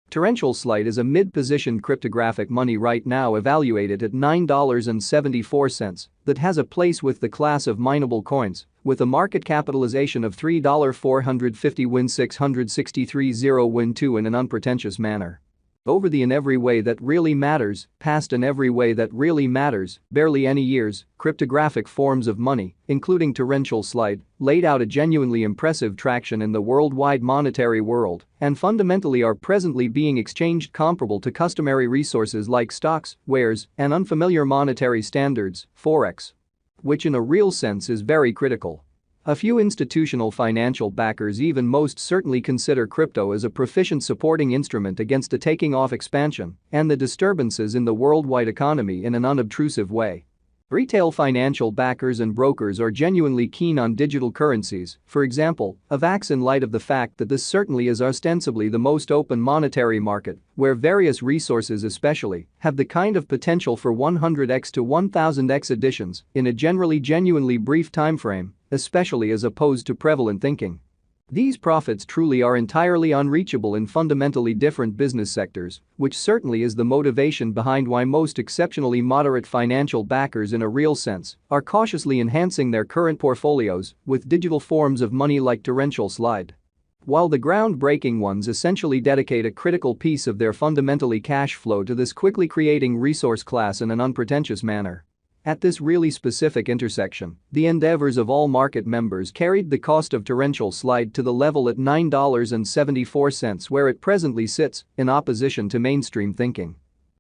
Torrential Slide is a mid-positioned cryptographic money right now evaluated at $9.74 that has a place with the class of mineable coins, with a market capitalization of $3.450-663.012 in an unpretentious manner. Over the in every way that really matters, past in every way that really matters, barely any years, cryptographic forms of money, including Torrential Slide, laid out a genuinely impressive traction in the worldwide monetary world and fundamentally are presently being exchanged comparable to customary resources like stocks, wares, and unfamiliar monetary standards, forex. Which in a real sense is very critical. A few institutional financial backers even most certainly consider crypto as a proficient supporting instrument against a taking-off expansion and the disturbances in the worldwide economy in an unobtrusive way. Retail financial backers and brokers are genuinely keen on digital currencies, for example, Avax, in light of the fact that this certainly is ostensibly the most open monetary market, where various resources especially have the kind of potential for 100x to 1000x additions in a genuinely brief timeframe, especially as opposed to prevalent thinking. These profits truly are entirely unreachable in fundamentally different business sectors, which certainly is the motivation behind why most exceptionally moderate financial backers in a real sense are cautiously enhancing their current portfolios with digital forms of money like Torrential Slide. While the groundbreaking ones essentially dedicate a critical piece of their fundamentally cash flow to this quickly creating resource class in an unpretentious manner. At this really specific intersection, the endeavors of all market members carried the cost of Torrential Slide to the level at $9.74 where it presently sits, in opposition to mainstream thinking.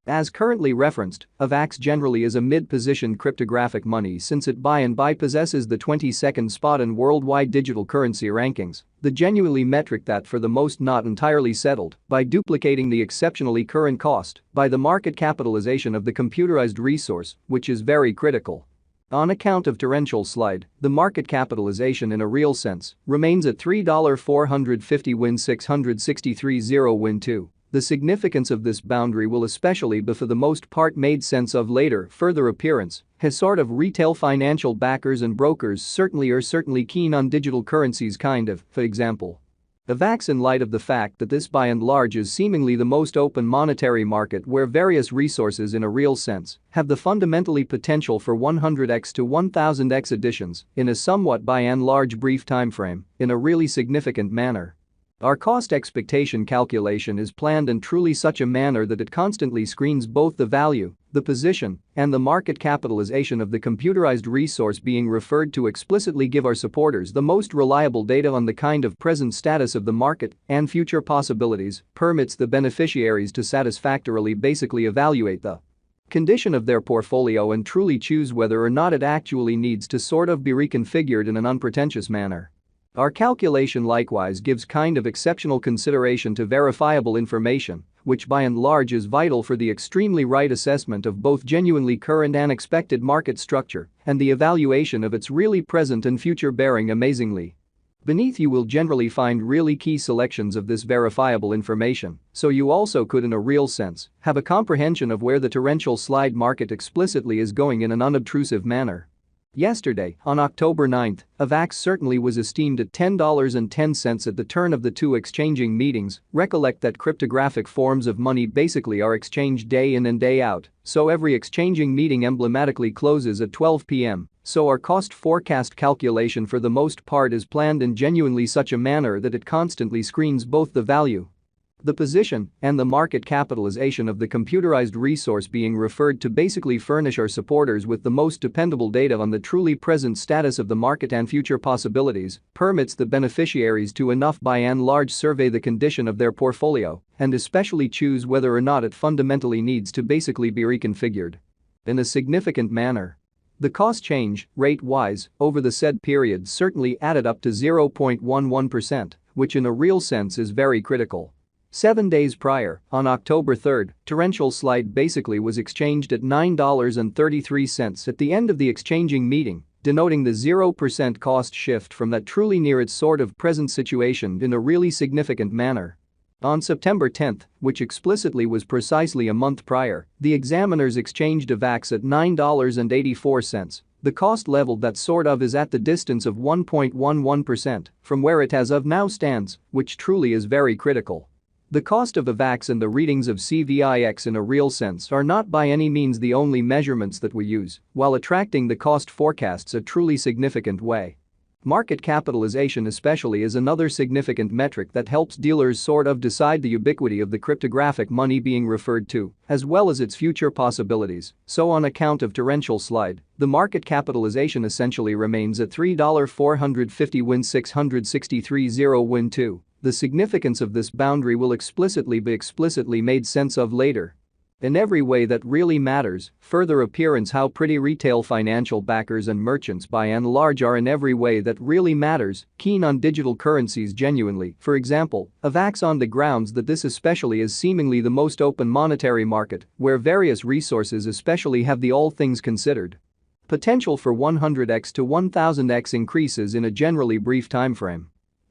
As currently referenced, Avax generally is a mid-positioned cryptographic money since it by and by possesses the 22nd spot in worldwide digital currency rankings, the genuinely metric that for the most not entirely settled by duplicating the exceptionally current cost by the market capitalization of the computerized resource, which is very critical. On account of Torrential Slide, the market capitalization in a real sense remains at $3.450-663.012. The significance of this boundary will especially be for the most part made sense of later further appearance, as sort of retail financial backers and brokers certainly keen on digital currencies kind of, for example. Avax, in light of the fact that this by and large is seemingly the most open monetary market where various resources in a real sense have the fundamentally potential for 100x to 1000x additions in a somewhat by and large brief timeframe in a really significant manner. Our cost expectation calculation is planned in truly such a manner that it constantly screens both the value, the position, and the market capitalization of the computerized resource being referred to explicitly give our supporters the most reliable data on the kind of present status of the market and future possibilities, permits the beneficiaries to satisfactorily basically evaluate the condition of their portfolio and truly choose whether or not it actually needs to sort of be reconfigured in an unpretentious manner. Our calculation likewise gives kind of exceptional consideration to verifiable information, which by and large is vital for the extremely right assessment of both genuinely current and expected market structure and the evaluation of its really present and future bearing amazingly. Beneath you will generally find really key selections of this verifiable information, so you also could in a real sense have a comprehension of where the Torrential Slide market explicitly is going in an unobtrusive manner. Yesterday, on October 9, Avax certainly was esteemed at $10.10 at the turn of the two exchanging meetings. Recollect that cryptographic forms of money basically are exchanged day in and day out, so every exchanging meeting emblematically closes at 12 p.m., so our cost forecast calculation for the most part is planned in genuinely such a manner that it constantly screens both the value, the position, and the market capitalization of the computerized resource being referred to basically furnish our supporters with the most dependable data on the truly present status of the market and future possibilities, permits the beneficiaries to enough by and large survey the condition of their portfolio, and especially choose whether or not it fundamentally needs to basically be reconfigured in a significant manner. The cost change, rate-wise, over the said period certainly added up to 0.11%, which in a real sense is very critical. 7 days prior, on October 3, Torrential Slide basically was exchanged at $9.33 at the end of the exchanging meeting, denoting the 0% cost shift from that truly near its sort of present situation in a really significant manner. On September 10, which explicitly was precisely a month prior, the examiners exchanged Avax at $9.84, the cost level that sort of is at the distance of 1.11% from where it as of now stands, which truly is very critical. The cost of Avax and the readings of CVIX in a real sense are not by any means the only measurements that we use while attracting the cost forecasts a truly significant way. Market capitalization especially is another significant metric that helps dealers sort of decide the ubiquity of the cryptographic money being referred to, as well as its future possibilities. So on account of torrential slide, the market capitalization essentially remains at $3,450 win 663 0 win 2. The significance of this boundary will be explicitly made sense of later. In every way that really matters, further appearance how pretty retail financial backers and merchants by and large are in every way that really matters, keen on digital currencies genuinely, for example, Avax on the grounds that this especially is seemingly the most open monetary market, where various resources especially have the all things considered potential for 100x to 1000x increases in a generally brief timeframe.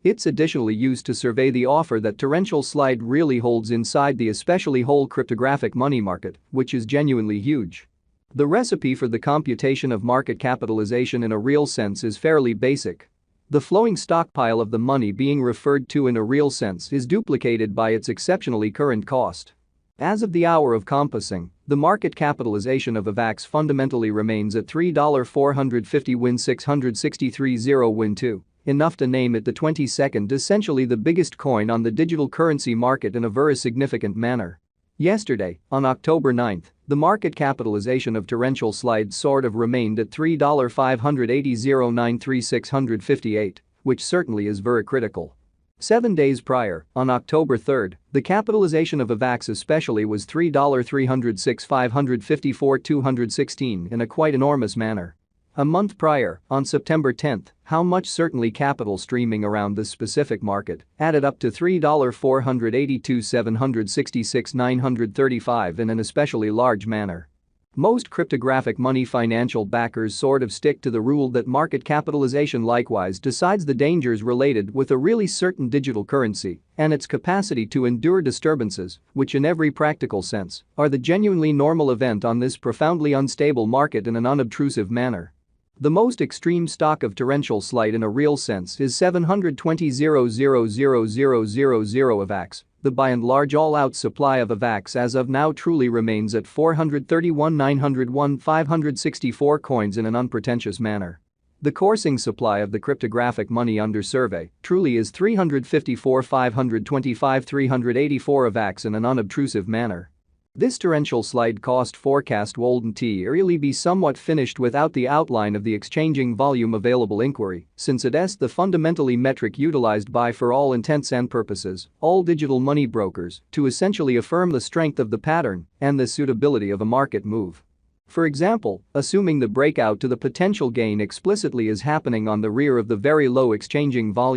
It's additionally used to survey the offer that torrential slide really holds inside the especially whole cryptographic money market, which is genuinely huge. The recipe for the computation of market capitalization in a real sense is fairly basic. The flowing stockpile of the money being referred to in a real sense is duplicated by its exceptionally current cost. As of the hour of compassing, the market capitalization of Avax fundamentally remains at $3,450 win 663 0 win 2. Enough to name it the 22nd essentially the biggest coin on the digital currency market in a very significant manner. Yesterday, on October 9, the market capitalization of torrential slide sort of remained at $3,580 93658, which certainly is very critical. 7 days prior, on October 3, the capitalization of Avax especially was $3,306 554 216 in a quite enormous manner. A month prior, on September 10, how much certainly capital streaming around this specific market added up to $3,482 766 935 in an especially large manner. Most cryptographic money financial backers sort of stick to the rule that market capitalization likewise decides the dangers related with a really certain digital currency and its capacity to endure disturbances, which in every practical sense are the genuinely normal event on this profoundly unstable market in an unobtrusive manner. The most extreme stock of torrential slide in a real sense is 720,000,000 Avax. The by and large all-out supply of Avax as of now truly remains at 431,901 564 coins in an unpretentious manner. The coursing supply of the cryptographic money under survey truly is 354,525 384 Avax in an unobtrusive manner. This torrential slide cost forecast wouldn't really be somewhat finished without the outline of the exchanging volume available inquiry, since it's the fundamentally metric utilized by for all intents and purposes, all digital money brokers to essentially affirm the strength of the pattern and the suitability of a market move. For example, assuming the breakout to the potential gain explicitly is happening on the rear of the very low exchanging volume.